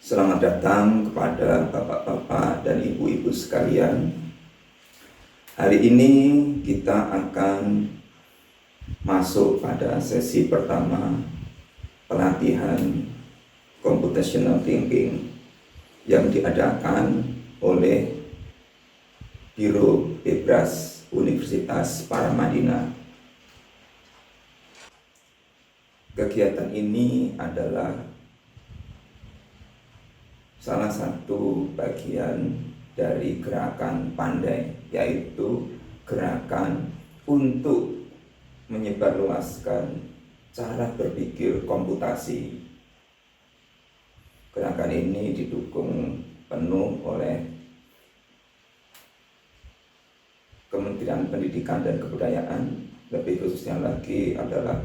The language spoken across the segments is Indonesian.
Selamat datang kepada bapak-bapak dan ibu-ibu sekalian. Hari ini kita akan masuk pada sesi pertama pelatihan computational thinking yang diadakan oleh Biro Bebras Universitas Paramadina. Kegiatan ini adalah salah satu bagian dari gerakan pandai, yaitu gerakan untuk menyebarluaskan cara berpikir komputasi. Gerakan ini didukung penuh oleh Kementerian Pendidikan dan Kebudayaan, lebih khususnya lagi adalah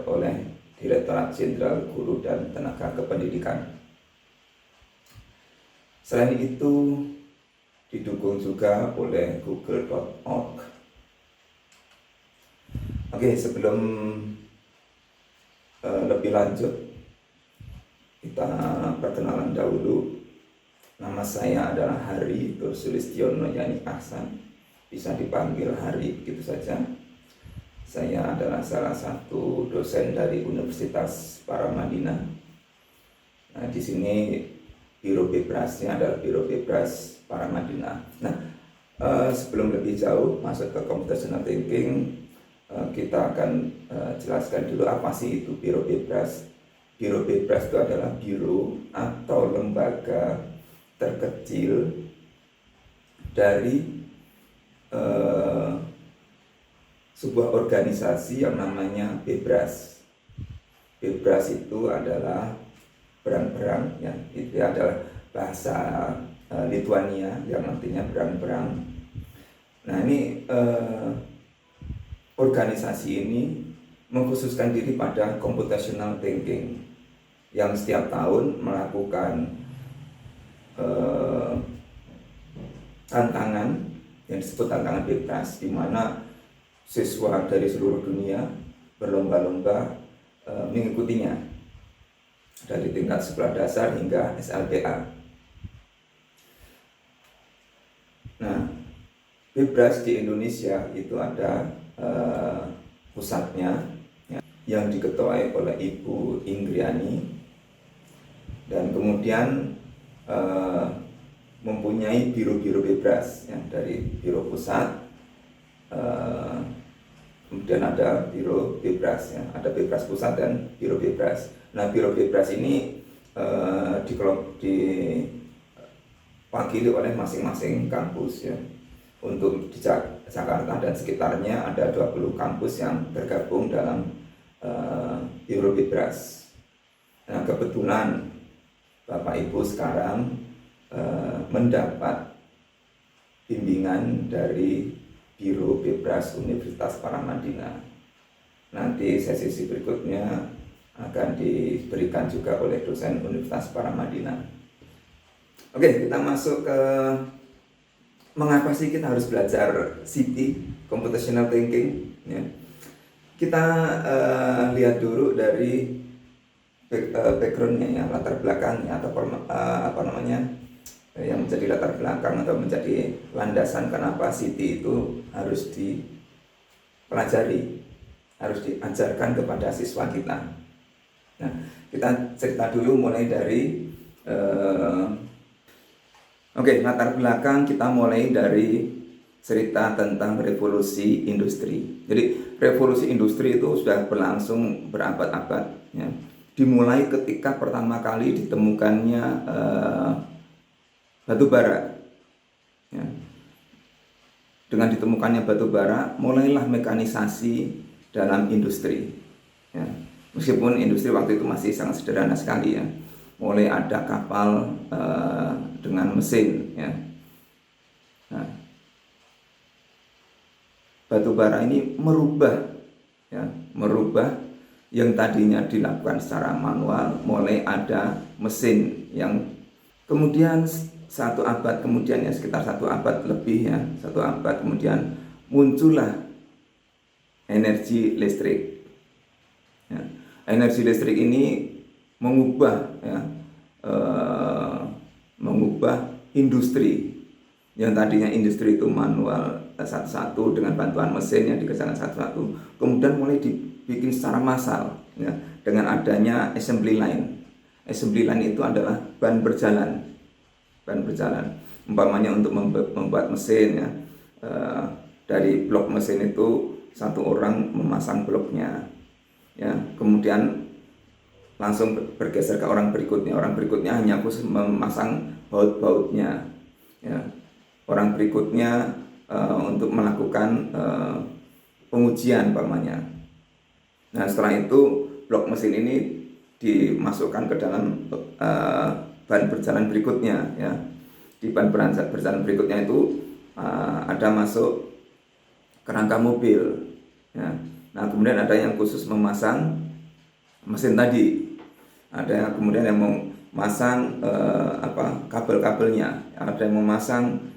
oleh Direktorat Jenderal Guru dan Tenaga Kependidikan. Selain itu, didukung juga oleh google.org. Oke, sebelum lebih lanjut, kita perkenalan dahulu. Nama saya adalah Hari Sulistyono Yani Ahsan, bisa dipanggil Hari begitu saja. Saya adalah salah satu dosen dari Universitas Paramadina. Nah, di sini Biro Bebrasnya adalah Biro Bebras Paramadina. Nah, sebelum lebih jauh masuk ke computational thinking, kita akan jelaskan dulu apa sih itu Biro Bebras. Biro Bebras itu adalah biro atau lembaga terkecil dari sebuah organisasi yang namanya Bebras. Bebras itu adalah berang-berang, ya, itu adalah bahasa Lituania yang artinya berang-berang. Nah, ini organisasi ini mengkhususkan diri pada computational thinking yang setiap tahun melakukan tantangan yang disebut tantangan bebas, di mana siswa dari seluruh dunia berlomba-lomba mengikutinya dari tingkat sekolah dasar hingga SLTA. Nah, Bebras di Indonesia itu ada pusatnya, ya, yang diketuai oleh Ibu Ingriani, dan kemudian mempunyai biro-biro Bebras, ya, dari biro pusat. Kemudian ada Biro Bebras, ya, ada Bebras Pusat dan Biro Bebras. Nah, Biro Bebras ini diwakili oleh masing-masing kampus, ya. Untuk di Jakarta dan sekitarnya ada 20 kampus yang tergabung dalam Biro Bebras. Nah, kebetulan Bapak Ibu sekarang mendapat bimbingan dari Biro Bebras Universitas Paramadina. Nanti sesi berikutnya akan diberikan juga oleh dosen Universitas Paramadina. Oke, kita masuk ke mengapa sih kita harus belajar CT, Computational Thinking, ya. Kita lihat dulu dari backgroundnya, ya, latar belakangnya, atau yang menjadi latar belakang atau menjadi landasan kenapa CT itu harus dipelajari, harus diajarkan kepada siswa kita. Nah, kita cerita dulu mulai dari latar belakang. Kita mulai dari cerita tentang revolusi industri. Jadi revolusi industri itu sudah berlangsung berabad-abad, ya. Dimulai ketika pertama kali ditemukannya batu bara, ya. Dengan ditemukannya batu bara, mulailah mekanisasi dalam industri, ya. Meskipun industri waktu itu masih sangat sederhana sekali, ya. Mulai ada kapal dengan mesin, ya. Nah, batu bara ini merubah yang tadinya dilakukan secara manual, mulai ada mesin yang kemudian satu abad kemudian, ya, sekitar satu abad lebih, ya, satu abad kemudian muncullah energi listrik, ya. Energi listrik ini mengubah, ya, mengubah industri yang tadinya industri itu manual satu-satu dengan bantuan mesin yang dikerjakan satu-satu, kemudian mulai dibikin secara massal ya, dengan adanya assembly line. Assembly line itu adalah ban berjalan. Umpamanya untuk membuat mesin ya, dari blok mesin itu satu orang memasang bloknya ya, kemudian langsung bergeser ke orang berikutnya hanya khusus memasang baut-bautnya ya. Orang berikutnya untuk melakukan pengujian umpamanya. Nah, setelah itu blok mesin ini dimasukkan ke dalam ban berjalan berikutnya ya. Di ban berjalan berikutnya itu ada masuk kerangka mobil ya. Nah, kemudian ada yang khusus memasang mesin tadi, ada kemudian yang memasang kabel-kabelnya, ada yang memasang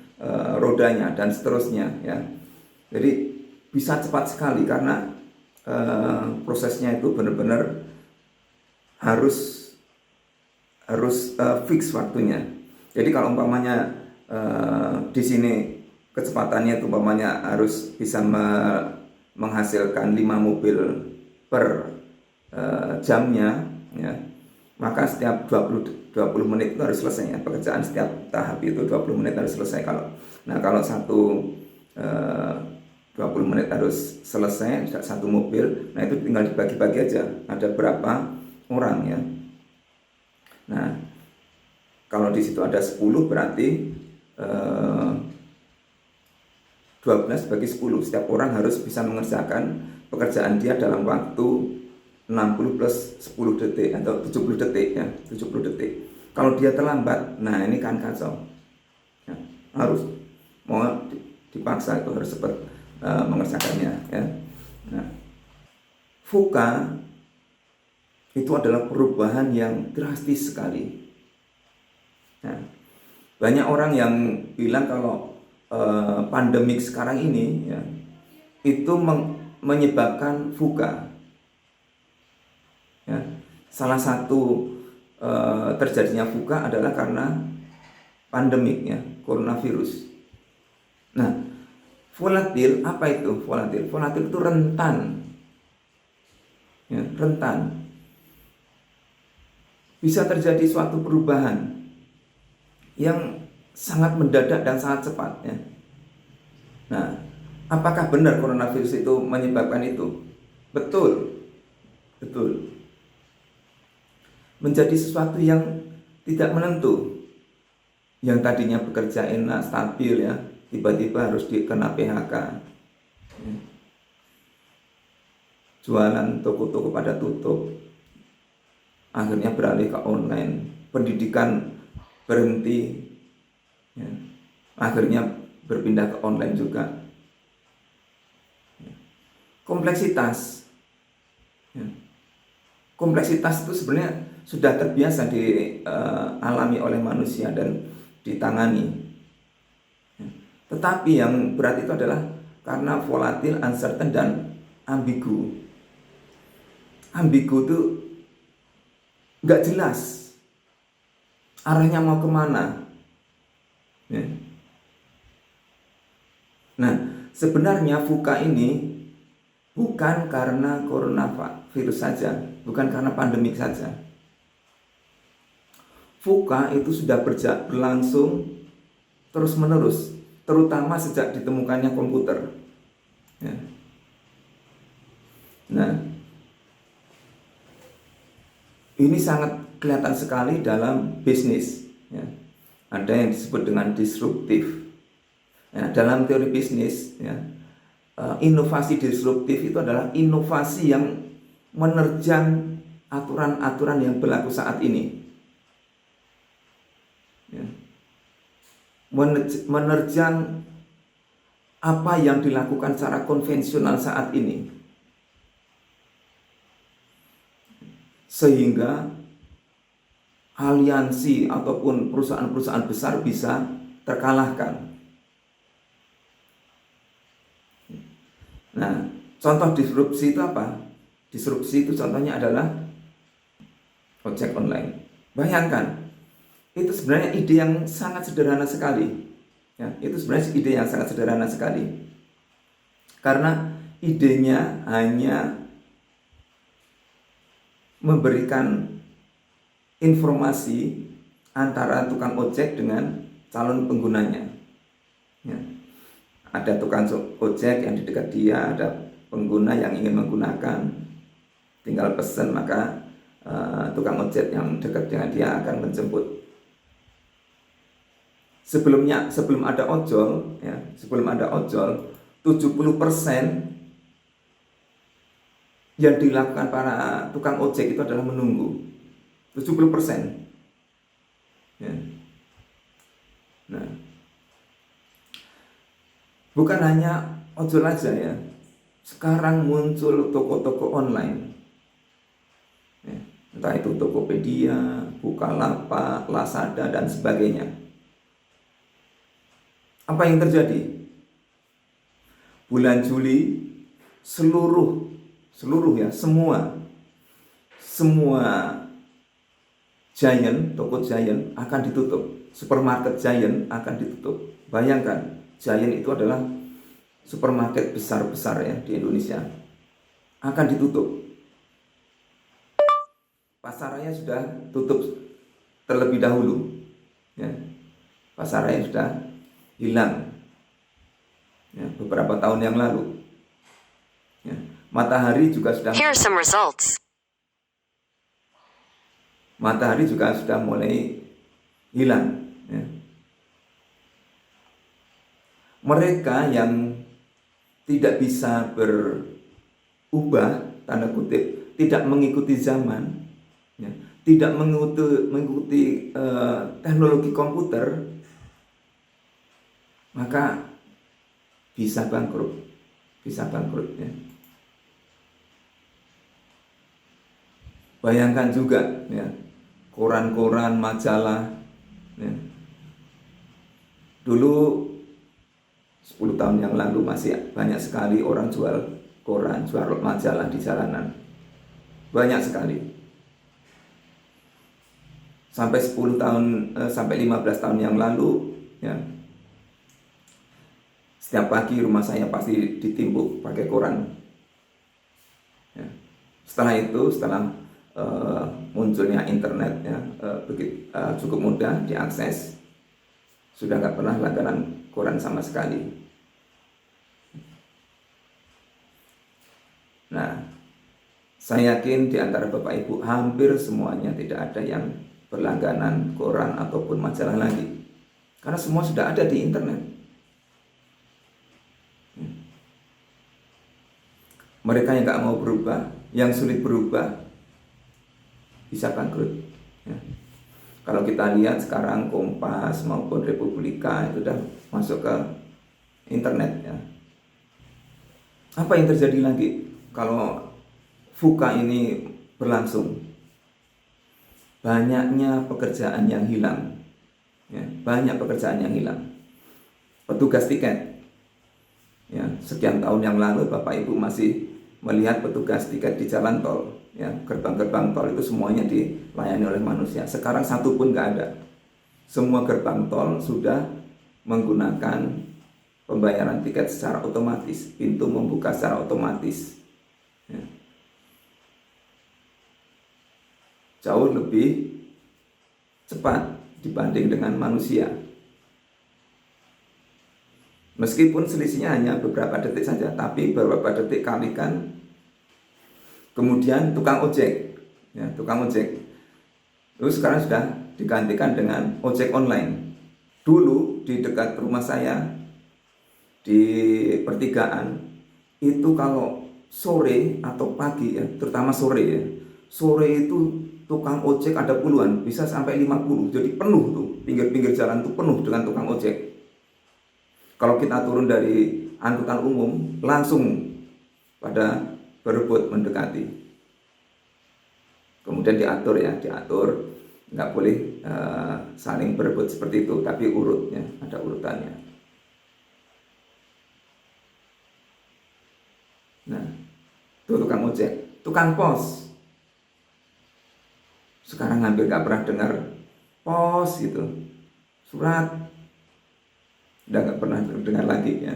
rodanya dan seterusnya ya. Jadi bisa cepat sekali karena prosesnya itu benar-benar harus fix waktunya. Jadi kalau umpamanya di sini kecepatannya itu umpamanya harus bisa menghasilkan 5 mobil per jamnya ya, maka setiap 20 menit itu harus selesai ya. Pekerjaan setiap tahap itu 20 menit harus selesai. Kalau 20 menit harus selesai satu mobil, nah itu tinggal dibagi-bagi aja, ada berapa orang ya. Nah, kalau di situ ada 10 berarti 12 bagi 10, setiap orang harus bisa mengerjakan pekerjaan dia dalam waktu 60 plus 10 detik atau 70 detik ya, 70 detik. Kalau dia terlambat, nah ini kan kacau ya, harus mau dipaksa itu harus cepat mengerjakannya ya. Nah, VUCA itu adalah perubahan yang drastis sekali. Nah, banyak orang yang bilang kalau pandemik sekarang ini ya, itu menyebabkan VUCA. Ya, salah satu terjadinya VUCA adalah karena pandemik ya, coronavirus. Nah, volatil apa itu? Volatil itu rentan. Ya, rentan. Bisa terjadi suatu perubahan yang sangat mendadak dan sangat cepat ya. Nah, apakah benar coronavirus itu menyebabkan itu? Betul. Menjadi sesuatu yang tidak menentu. Yang tadinya bekerja enak, stabil ya, tiba-tiba harus dikena PHK. Jualan toko-toko pada tutup, akhirnya beralih ke online. Pendidikan berhenti ya, akhirnya berpindah ke online juga. Kompleksitas ya. Kompleksitas itu sebenarnya sudah terbiasa dialami oleh manusia dan ditangani. Tetapi yang berat itu adalah karena volatil, uncertain, dan ambigu. Ambigu itu nggak jelas arahnya mau kemana. Ya. Nah, sebenarnya VUCA ini bukan karena coronavirus saja, bukan karena pandemik saja. VUCA itu sudah berlangsung terus-menerus, terutama sejak ditemukannya komputer. Ya. Nah, ini sangat kelihatan sekali dalam bisnis. Ya. Ada yang disebut dengan disruptif. Ya, dalam teori bisnis, ya, inovasi disruptif itu adalah inovasi yang menerjang aturan-aturan yang berlaku saat ini. Ya. Menerjang apa yang dilakukan secara konvensional saat ini, sehingga aliansi ataupun perusahaan-perusahaan besar bisa terkalahkan. Nah, contoh disrupsi itu apa? Disrupsi itu contohnya adalah ojek online. Bayangkan, itu sebenarnya ide yang sangat sederhana sekali. Ya, itu sebenarnya ide yang sangat sederhana sekali. Karena idenya hanya memberikan informasi antara tukang ojek dengan calon penggunanya. Ya. Ada tukang ojek yang di dekat dia, ada pengguna yang ingin menggunakan, tinggal pesan, maka tukang ojek yang dekat dengan dia akan menjemput. Sebelum ada ojol, ya, 70% yang dilakukan para tukang ojek itu adalah menunggu. 70%. Ya. Nah, bukan hanya ojol aja ya. Sekarang muncul toko-toko online. Ya. Entah itu Tokopedia, Bukalapak, Lazada dan sebagainya. Apa yang terjadi? Bulan Juli seluruh ya, semua giant, toko giant akan ditutup, supermarket giant akan ditutup. Bayangkan, giant itu adalah supermarket besar-besar ya di Indonesia, akan ditutup. Pasaraya sudah tutup terlebih dahulu, ya. Pasaraya sudah hilang, ya, beberapa tahun yang lalu. Ya. Matahari juga sudah. Here are some results. Matahari juga sudah mulai hilang. Ya. Mereka yang tidak bisa berubah, tanda kutip, tidak mengikuti zaman, ya, tidak mengikuti teknologi komputer, maka bisa bangkrut. Ya. Bayangkan juga, ya, koran-koran, majalah, ya. Dulu 10 tahun yang lalu masih banyak sekali orang jual koran, jual majalah di jalanan. Banyak sekali. Sampai 15 tahun yang lalu, ya, setiap pagi rumah saya pasti ditimbuk pakai koran. Ya. Setelah munculnya internet, ya, cukup mudah diakses, sudah nggak pernah langganan koran sama sekali. Nah, saya yakin di antara Bapak Ibu hampir semuanya tidak ada yang berlangganan koran ataupun majalah lagi, karena semua sudah ada di internet. Mereka yang nggak mau berubah, yang sulit berubah, bisa bangkrut. Ya. Kalau kita lihat sekarang Kompas maupun Republika itu sudah masuk ke internet. Ya. Apa yang terjadi lagi kalau VUCA ini berlangsung? Banyaknya pekerjaan yang hilang. Ya, banyak pekerjaan yang hilang. Petugas tiket. Ya, sekian tahun yang lalu Bapak Ibu masih melihat petugas tiket di jalan tol. Ya, gerbang-gerbang tol itu semuanya dilayani oleh manusia. Sekarang satu pun nggak ada. Semua gerbang tol sudah menggunakan pembayaran tiket secara otomatis. Pintu membuka secara otomatis. Ya. Jauh lebih cepat dibanding dengan manusia. Meskipun selisihnya hanya beberapa detik saja, tapi beberapa detik kalikan. Kemudian tukang ojek, ya, tukang ojek. Terus sekarang sudah digantikan dengan ojek online. Dulu di dekat rumah saya di pertigaan itu kalau sore atau pagi, ya, terutama sore, ya, sore itu tukang ojek ada puluhan, bisa sampai 50. Jadi penuh tuh, pinggir-pinggir jalan tuh penuh dengan tukang ojek. Kalau kita turun dari angkutan umum, langsung pada berebut mendekati. Kemudian diatur, nggak boleh saling berebut seperti itu, tapi urutnya, ada urutannya. Nah, itu tukang ojek. Tukang pos, sekarang hampir nggak pernah dengar pos gitu, surat, udah nggak pernah dengar lagi ya.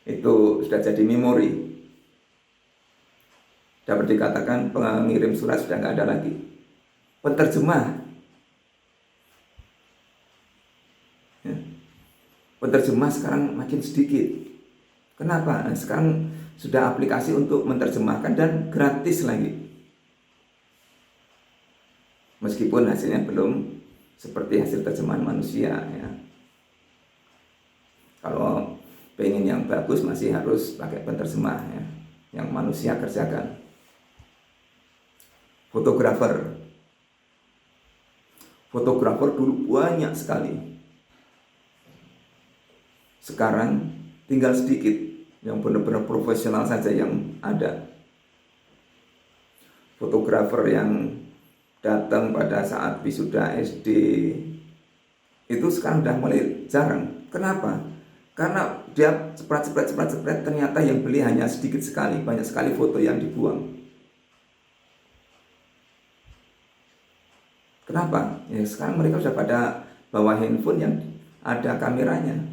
Itu sudah jadi memori. Dapat dikatakan pengirim surat sudah nggak ada lagi. Penerjemah, ya. Penerjemah sekarang makin sedikit. Kenapa? Nah, sekarang sudah aplikasi untuk menerjemahkan dan gratis lagi. Meskipun hasilnya belum seperti hasil terjemahan manusia ya. Kalau pengen yang bagus masih harus pakai penerjemah ya, yang manusia kerjakan. Fotografer dulu banyak sekali. Sekarang tinggal sedikit yang benar-benar profesional saja yang ada. Fotografer yang datang pada saat wisuda SD itu sekarang udah mulai jarang. Kenapa? Karena dia cepet, ternyata yang beli hanya sedikit sekali, banyak sekali foto yang dibuang. Kenapa? Ya sekarang mereka sudah pada bawa handphone yang ada kameranya.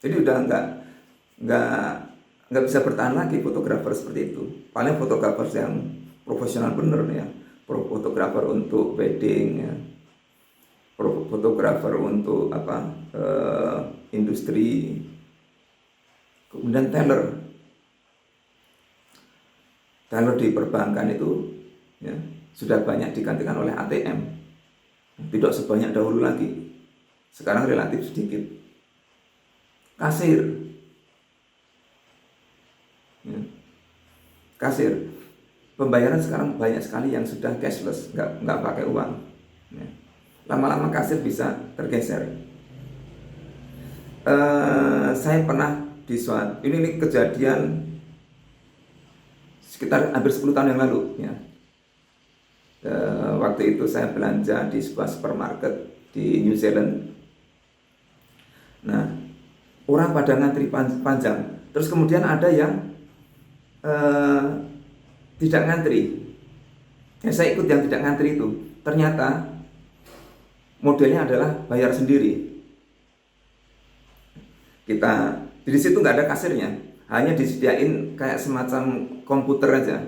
Jadi udah nggak bisa bertahan lagi fotografer seperti itu. Paling fotografer yang profesional bener ya, fotografer untuk wedding ya, fotografer untuk industri, kemudian teller di perbankan itu ya, sudah banyak digantikan oleh ATM. Tidak sebanyak dahulu lagi. Sekarang relatif sedikit. Kasir, ya. Kasir. Pembayaran sekarang banyak sekali yang sudah cashless, nggak pakai uang. Ya. Lama-lama kasir bisa tergeser. Saya pernah di suatu, ini kejadian sekitar hampir 10 tahun yang lalu ya. Waktu itu saya belanja di sebuah supermarket di New Zealand. Nah, orang pada ngantri panjang. Terus kemudian ada yang tidak ngantri. Ya, saya ikut yang tidak ngantri itu. Ternyata modelnya adalah bayar sendiri. Kita di situ nggak ada kasirnya, hanya disediain kayak semacam komputer aja.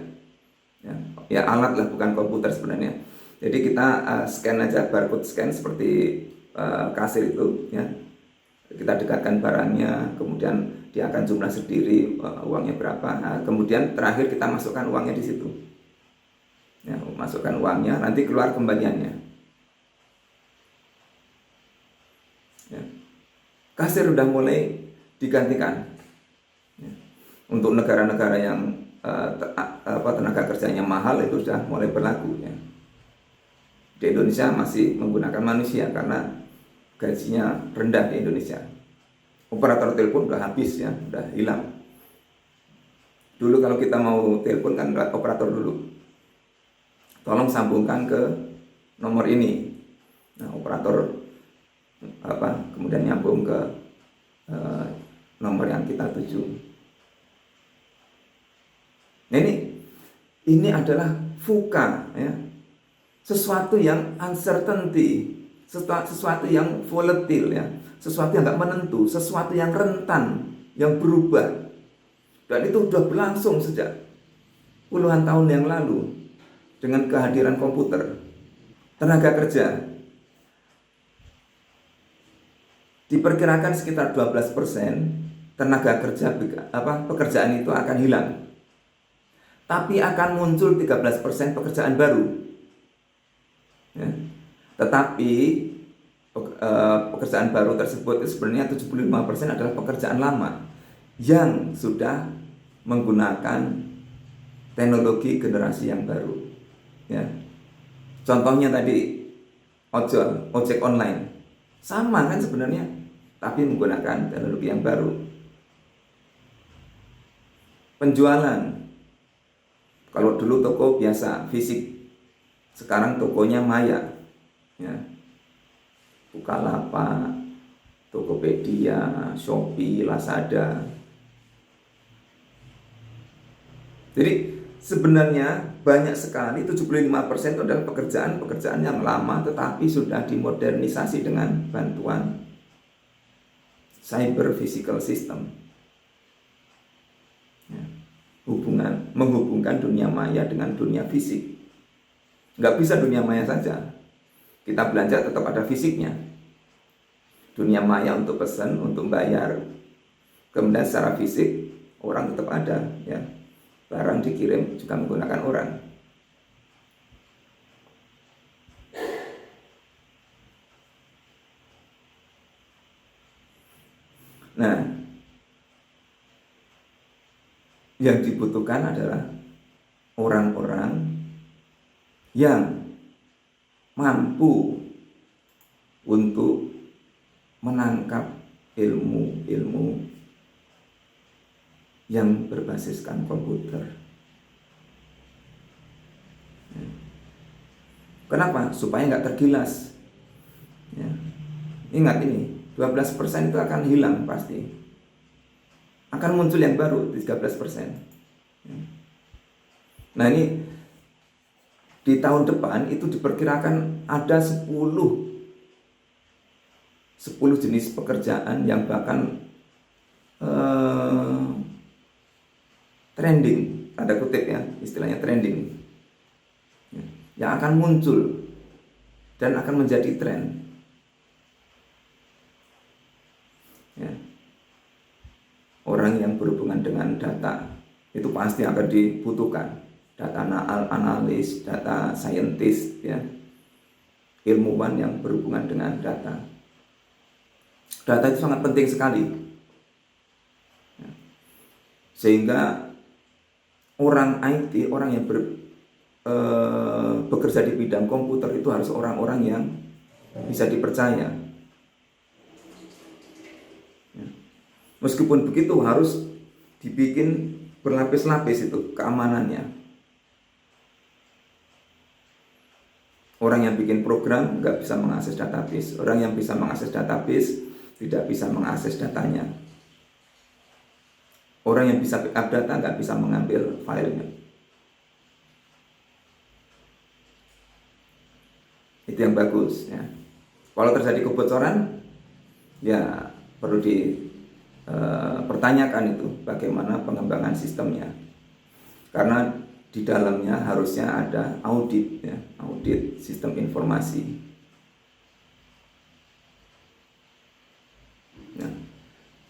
Ya alat lah, bukan komputer sebenarnya. Jadi kita scan aja, barcode scan seperti kasir itu ya. Kita dekatkan barangnya, kemudian dia akan jumlah sendiri uangnya berapa. Nah, kemudian terakhir kita masukkan uangnya di situ. Ya, masukkan uangnya, nanti keluar kembaliannya. Ya. Kasir udah mulai digantikan. Ya. Untuk negara-negara yang tenaga kerjanya mahal itu sudah mulai berlaku ya. Di Indonesia masih menggunakan manusia karena gajinya rendah di Indonesia. Operator telepon udah habis ya, udah hilang. Dulu kalau kita mau telepon kan operator dulu, tolong sambungkan ke nomor ini. Nah, operator kemudian nyambung ke nomor yang kita tuju. Nah, ini adalah VUCA ya. Sesuatu yang uncertainty, sesuatu yang volatile ya, sesuatu yang nggak menentu, sesuatu yang rentan, yang berubah. Dan itu sudah berlangsung sejak puluhan tahun yang lalu dengan kehadiran komputer. Tenaga kerja diperkirakan sekitar 12% tenaga kerja pekerjaan itu akan hilang. Tapi akan muncul 13% pekerjaan baru. Ya. Tetapi pekerjaan baru tersebut itu sebenarnya 75% adalah pekerjaan lama yang sudah menggunakan teknologi generasi yang baru. Ya. Contohnya tadi ojek online, sama kan sebenarnya, tapi menggunakan teknologi yang baru. Penjualan, kalau dulu toko biasa fisik, sekarang tokonya maya, ya. Bukalapak, Tokopedia, Shopee, Lazada. Jadi sebenarnya banyak sekali, 75% itu adalah pekerjaan-pekerjaan yang lama tetapi sudah dimodernisasi dengan bantuan cyber physical system. Ya, menghubungkan dunia maya dengan dunia fisik. Nggak bisa dunia maya saja. Kita belanja tetap ada fisiknya. Dunia maya untuk pesan, untuk bayar. Kemudian secara fisik orang tetap ada, ya. Barang dikirim juga menggunakan orang. Nah, yang dibutuhkan adalah orang-orang yang mampu untuk menangkap ilmu-ilmu yang berbasiskan komputer. Kenapa? Supaya nggak tergilas. Ya. Ingat ini, 12% itu akan hilang pasti. Akan muncul yang baru, 13%. Nah ini, di tahun depan itu diperkirakan ada 10 jenis pekerjaan yang bahkan trending, tanda kutip ya, istilahnya trending, yang akan muncul dan akan menjadi tren. Ya. Orang yang berhubungan dengan data itu pasti akan dibutuhkan. Data analis, data scientist, ya, ilmuwan yang berhubungan dengan data. Data itu sangat penting sekali, ya. Sehingga orang IT, orang yang bekerja di bidang komputer itu harus orang-orang yang bisa dipercaya. Ya. Meskipun begitu harus dibikin berlapis-lapis itu keamanannya. Orang yang bikin program nggak bisa mengakses database. Orang yang bisa mengakses database tidak bisa mengakses datanya. Orang yang bisa backup data nggak bisa mengambil filenya. Itu yang bagus, ya. Kalau terjadi kebocoran, ya perlu dipertanyakan itu bagaimana pengembangan sistemnya. Karena di dalamnya harusnya ada audit, ya, audit sistem informasi. Ya.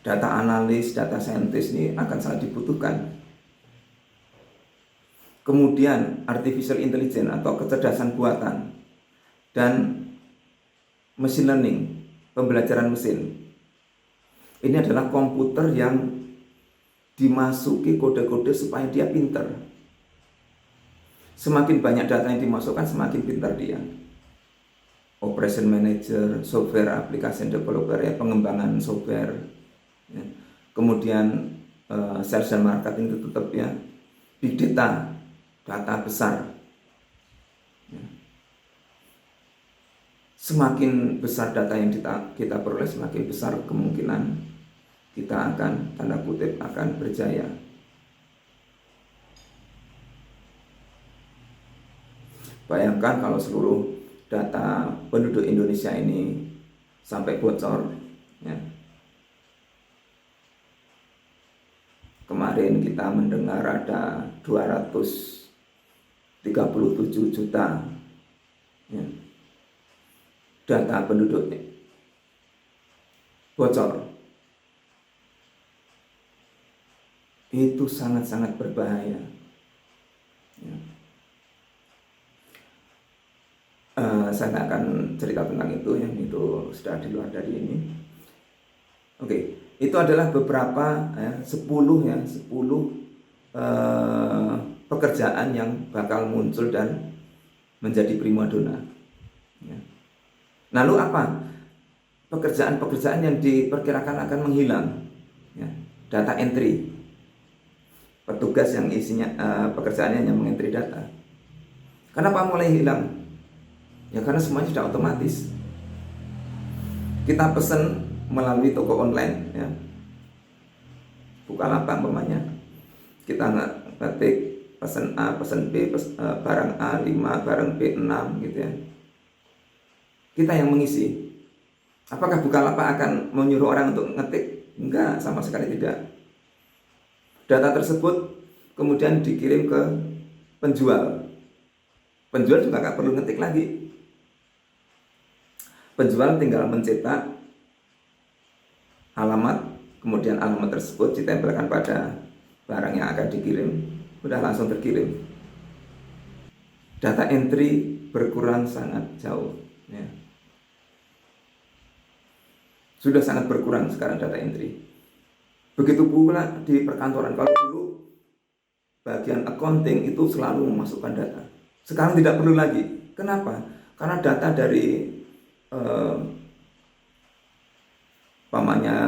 Data analis, data scientist ini akan sangat dibutuhkan. Kemudian artificial intelligence atau kecerdasan buatan dan machine learning, pembelajaran mesin. Ini adalah komputer yang dimasuki kode-kode supaya dia pintar. Semakin banyak data yang dimasukkan, semakin pintar dia. Operation manager, software application developer, ya, pengembangan software. Ya. Kemudian sales dan marketing itu tetap, ya, big data, data besar. Ya. Semakin besar data yang kita peroleh, semakin besar kemungkinan kita akan, tanda kutip, akan berjaya. Bayangkan kalau seluruh data penduduk Indonesia ini sampai bocor, ya. Kemarin kita mendengar ada 237 juta, ya, data penduduknya bocor. Itu sangat-sangat berbahaya, ya. Saya nggak akan cerita tentang itu, yang itu sudah di luar dari ini. Oke, itu adalah beberapa 10 pekerjaan yang bakal muncul dan menjadi primadona. Ya. Lalu apa? Pekerjaan-pekerjaan yang diperkirakan akan menghilang. Ya. Data entry, petugas yang isinya pekerjaannya hanya mengentry data. Kenapa mulai hilang? Ya karena semuanya sudah otomatis. Kita pesan melalui toko online, ya, Bukalapak umpamanya, kita ngetik pesan A, pesan B, barang A 5, barang B 6 gitu ya. Kita yang mengisi. Apakah Bukalapak akan menyuruh orang untuk ngetik? Enggak, sama sekali tidak. Data tersebut kemudian dikirim ke penjual. Penjual juga nggak perlu ngetik lagi. Penjual tinggal mencetak alamat, kemudian alamat tersebut ditempelkan pada barang yang akan dikirim, udah langsung terkirim. Data entry berkurang sangat jauh ya. Sudah sangat berkurang sekarang data entry. Begitu pula di perkantoran. Kalau dulu bagian accounting itu selalu memasukkan data, sekarang tidak perlu lagi. Kenapa? Karena data dari pamannya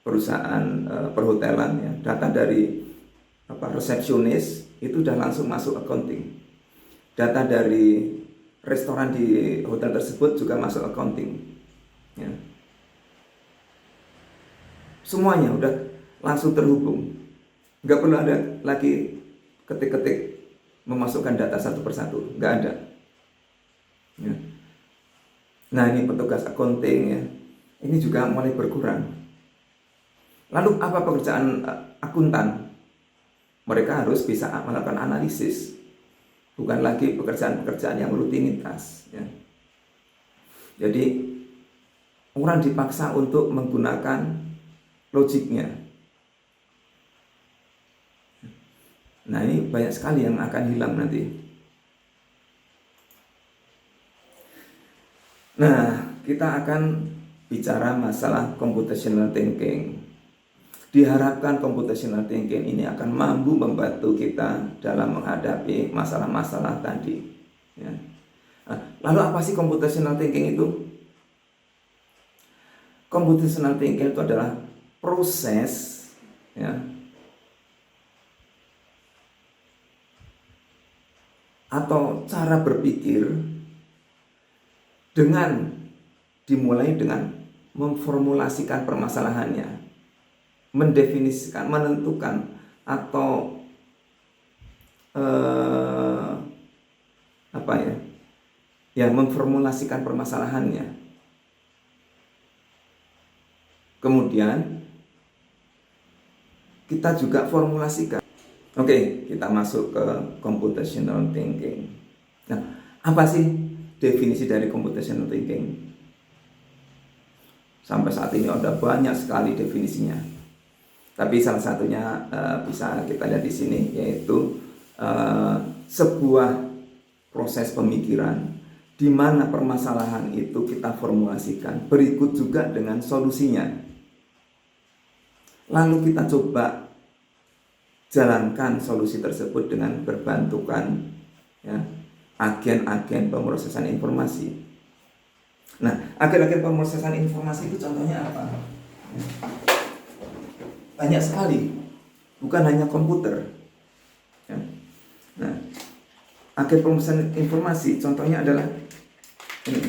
perusahaan perhotelan ya, data dari resepsionis itu sudah langsung masuk accounting. Data dari restoran di hotel tersebut juga masuk accounting ya. Semuanya udah langsung terhubung, nggak perlu ada lagi ketik-ketik memasukkan data satu persatu, nggak ada ya. Nah ini petugas accounting ya, ini juga mulai berkurang. Lalu apa pekerjaan akuntan? Mereka harus bisa melakukan analisis, bukan lagi pekerjaan-pekerjaan yang rutinitas ya. Jadi orang dipaksa untuk menggunakan logiknya. Nah ini banyak sekali yang akan hilang nanti. Nah kita akan bicara masalah computational thinking. Diharapkan computational thinking ini akan mampu membantu kita dalam menghadapi masalah-masalah tadi ya. Nah, lalu apa sih computational thinking itu? Computational thinking itu adalah proses ya, atau cara berpikir dengan dimulai dengan memformulasikan permasalahannya, mendefinisikan, menentukan atau memformulasikan permasalahannya. Kemudian kita juga formulasikan. Oke, kita masuk ke computational thinking. Nah, apa sih definisi dari computational thinking? Sampai saat ini ada banyak sekali definisinya. Tapi salah satunya bisa kita lihat di sini, yaitu sebuah proses pemikiran di mana permasalahan itu kita formulasikan, berikut juga dengan solusinya. Lalu kita coba jalankan solusi tersebut dengan berbantukan ya, agen-agen pemrosesan informasi. Nah, agen-agen pemrosesan informasi itu contohnya apa? Banyak sekali, bukan hanya komputer ya. Nah, agen pemrosesan informasi contohnya adalah ini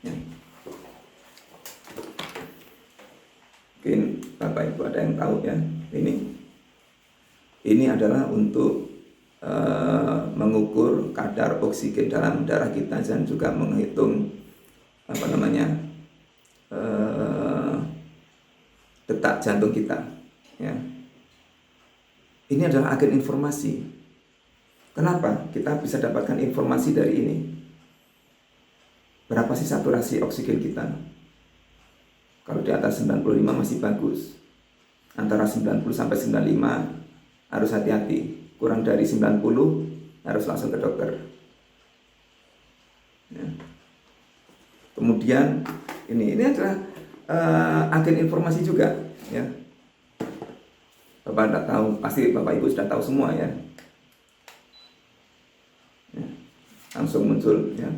ya. Mungkin Bapak Ibu ada yang tahu ya, ini adalah untuk mengukur kadar oksigen dalam darah kita dan juga menghitung detak jantung kita ya. Ini adalah agen informasi. Kenapa kita bisa dapatkan informasi dari ini? Berapa sih saturasi oksigen kita? Kalau di atas 95 masih bagus. Antara 90 sampai 95 harus hati-hati. Kurang dari 90 harus langsung ke dokter ya. Kemudian ini adalah agen informasi juga ya. Bapak tidak tahu, pasti Bapak Ibu sudah tahu semua ya. Langsung muncul ya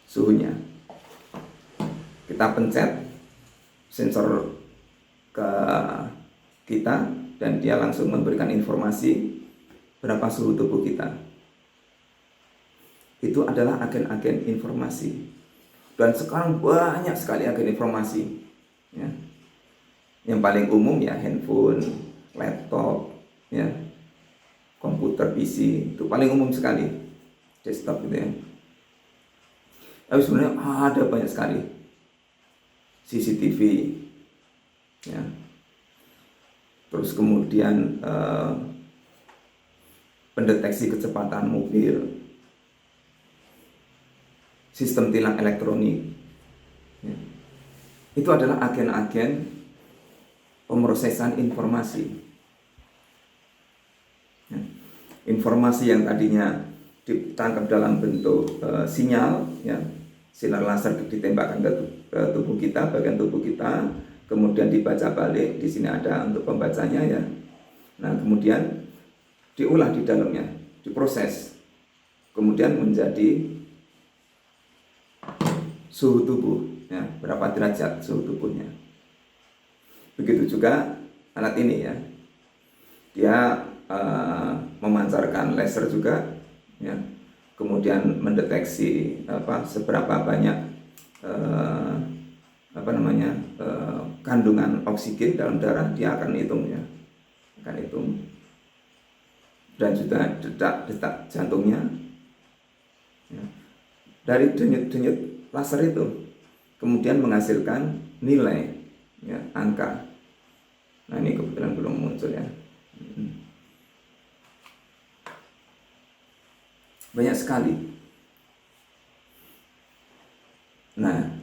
suhunya. Kita pencet sensor ke kita dan dia langsung memberikan informasi berapa suhu tubuh kita. Itu adalah agen-agen informasi. Dan sekarang banyak sekali agen informasi ya. Yang paling umum ya handphone, laptop, ya, komputer PC, itu paling umum sekali, desktop gitu ya. Tapi sebenarnya ada banyak sekali, CCTV, ya, terus kemudian pendeteksi kecepatan mobil, sistem tilang elektronik, ya. Itu adalah agen-agen pemrosesan informasi, ya. Informasi yang tadinya ditangkap dalam bentuk sinyal, ya, sinar laser ditembakkan ke tubuh kita, bagian tubuh kita, kemudian dibaca balik. Di sini ada untuk pembacanya, ya. Nah, kemudian diolah di dalamnya, diproses, kemudian menjadi suhu tubuh, ya, berapa derajat suhu tubuhnya. Begitu juga alat ini, ya, dia memancarkan laser juga, ya, kemudian mendeteksi seberapa banyak kandungan oksigen dalam darah, dia akan hitung, ya, akan hitung, dan juga detak jantungnya, ya. Dari denyut laser itu kemudian menghasilkan nilai, ya, angka. Nah, ini kebetulan belum muncul, ya. Banyak sekali. Nah,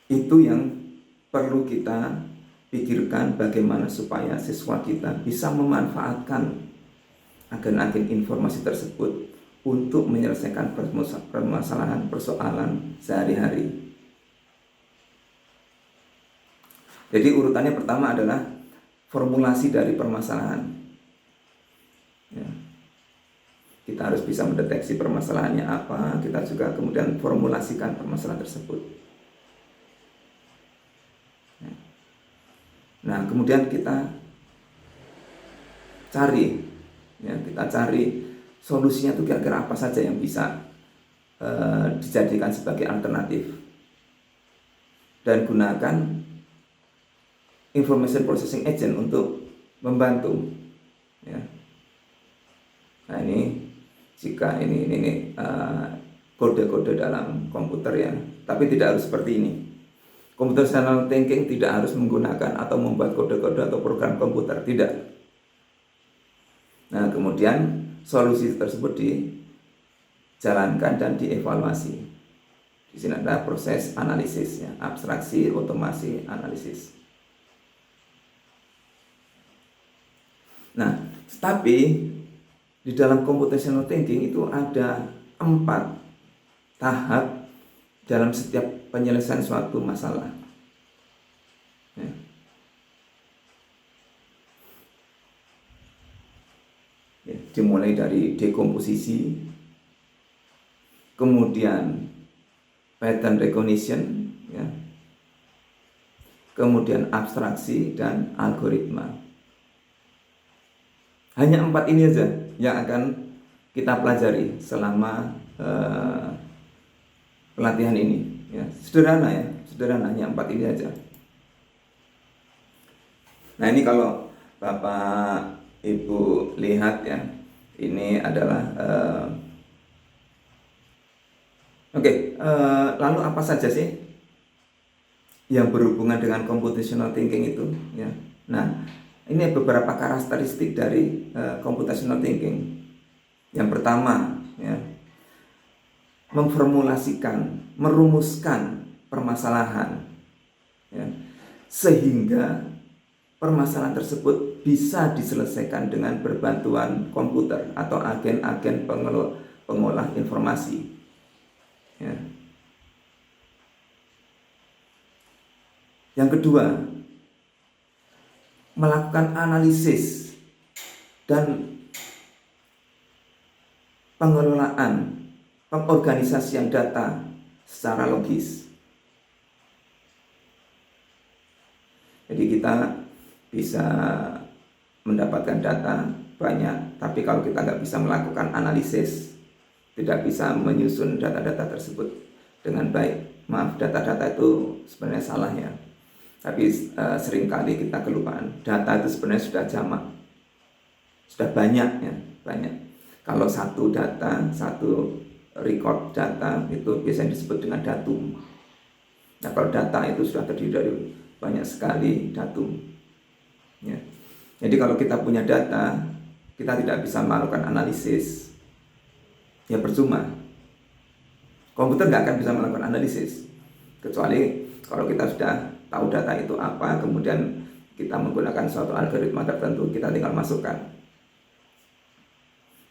itu yang perlu kita pikirkan, bagaimana supaya siswa kita bisa memanfaatkan agen-agen informasi tersebut untuk menyelesaikan permasalahan, persoalan sehari-hari. Jadi urutannya pertama adalah formulasi dari permasalahan, ya. Kita harus bisa mendeteksi permasalahannya apa, kita juga kemudian formulasikan permasalahan tersebut. Nah, kemudian kita cari, ya, solusinya itu kira-kira apa saja yang bisa dijadikan sebagai alternatif, dan gunakan information processing agent untuk membantu, ya. Nah, ini jika ini kode-kode dalam komputer, ya, tapi tidak harus seperti ini. Computational thinking tidak harus menggunakan atau membuat kode-kode atau program komputer, tidak. Nah, kemudian solusi tersebut dijalankan dan dievaluasi. Di sini ada proses analisis, ya, abstraksi, otomasi, analisis. Nah, tapi di dalam computational thinking itu ada 4 tahap dalam setiap penyelesaian suatu masalah, ya. Ya, dimulai dari dekomposisi, kemudian pattern recognition, ya, kemudian abstraksi dan algoritma. Hanya 4 ini saja yang akan kita pelajari selama pelatihan ini, ya. Sederhana, ya, hanya 4 ini saja. Nah, ini kalau Bapak Ibu lihat, ya, ini adalah lalu apa saja sih yang berhubungan dengan computational thinking itu, ya. Nah, ini beberapa karakteristik dari computational thinking. Yang pertama, ya, memformulasikan, merumuskan permasalahan, ya, sehingga permasalahan tersebut bisa diselesaikan dengan berbantuan komputer atau agen-agen pengolah informasi, ya. Yang kedua, melakukan analisis dan pengelolaan, pengorganisasian data secara logis. Jadi kita bisa mendapatkan data banyak, tapi kalau kita nggak bisa melakukan analisis, tidak bisa menyusun data-data tersebut dengan baik. Maaf, data-data itu sebenarnya salah, ya. Tapi seringkali kita kelupaan, data itu sebenarnya sudah jamak, sudah banyak ya, banyak. Kalau satu data, satu record data itu biasanya disebut dengan datum. Nah, kalau data itu sudah terdiri dari banyak sekali datum ya. Jadi kalau kita punya data, kita tidak bisa melakukan analisis, ya percuma. Komputer nggak akan bisa melakukan analisis, kecuali kalau kita sudah tahu data itu apa, kemudian kita menggunakan suatu algoritma tertentu, kita tinggal masukkan.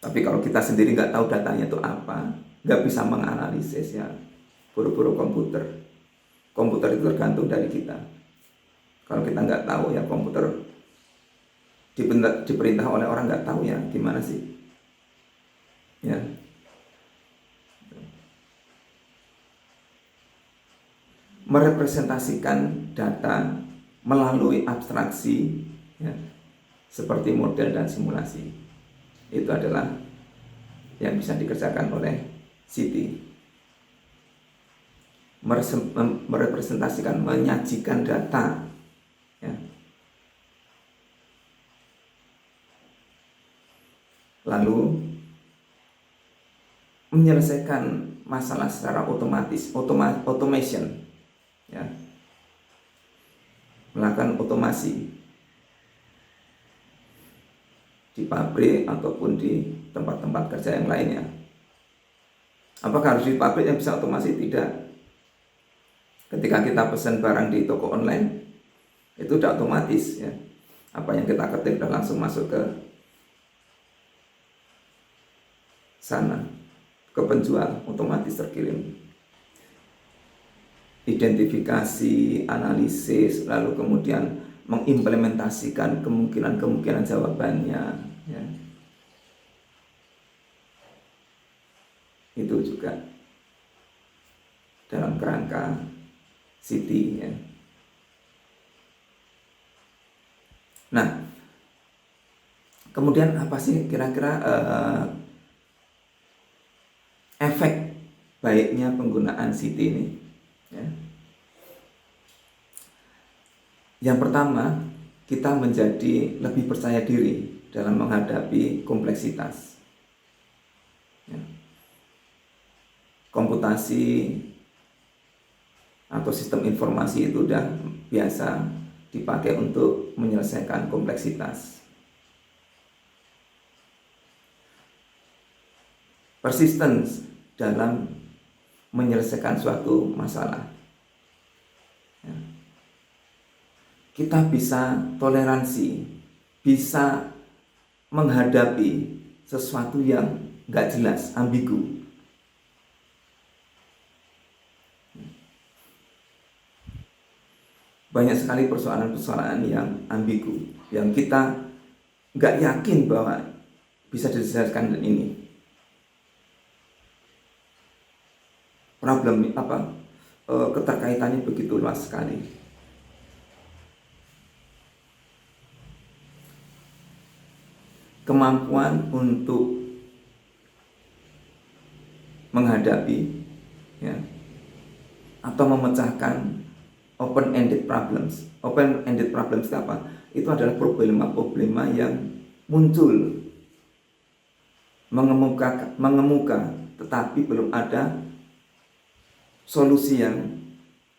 Tapi kalau kita sendiri nggak tahu datanya itu apa, nggak bisa menganalisis, ya buru-buru komputer. Komputer itu tergantung dari kita. Kalau kita nggak tahu, ya komputer diperintah oleh orang nggak tahu, ya gimana sih? Ya. Merepresentasikan data melalui abstraksi, ya, seperti model dan simulasi, itu adalah yang bisa dikerjakan oleh Siti. Merepresentasikan, menyajikan data, ya. Lalu menyelesaikan masalah secara otomatis, automation, ya, melakukan otomasi di pabrik ataupun di tempat-tempat kerja yang lainnya. Apakah harus di pabrik yang bisa otomasi? Tidak. Ketika kita pesan barang di toko online, itu sudah otomatis, ya. Apa yang kita ketik sudah langsung masuk ke sana, ke penjual, otomatis terkirim. Identifikasi, analisis, lalu kemudian mengimplementasikan kemungkinan jawabannya, ya. Itu juga dalam kerangka Siti, ya. Nah, kemudian apa sih kira-kira efek baiknya penggunaan Siti ini, ya? Yang pertama, kita menjadi lebih percaya diri dalam menghadapi kompleksitas, ya. Komputasi atau sistem informasi itu sudah biasa dipakai untuk menyelesaikan kompleksitas. Persistence dalam menyelesaikan suatu masalah, ya. Kita bisa toleransi, bisa menghadapi sesuatu yang nggak jelas, ambigu. Banyak sekali persoalan-persoalan yang ambigu, yang kita nggak yakin bahwa bisa diselesaikan ini. Problem keterkaitannya begitu luas sekali. Kemampuan untuk menghadapi, ya, atau memecahkan open-ended problems. Open-ended problems itu apa? Itu adalah problema-problema yang muncul, mengemuka, tetapi belum ada solusi yang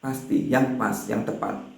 pasti, yang pas, yang tepat.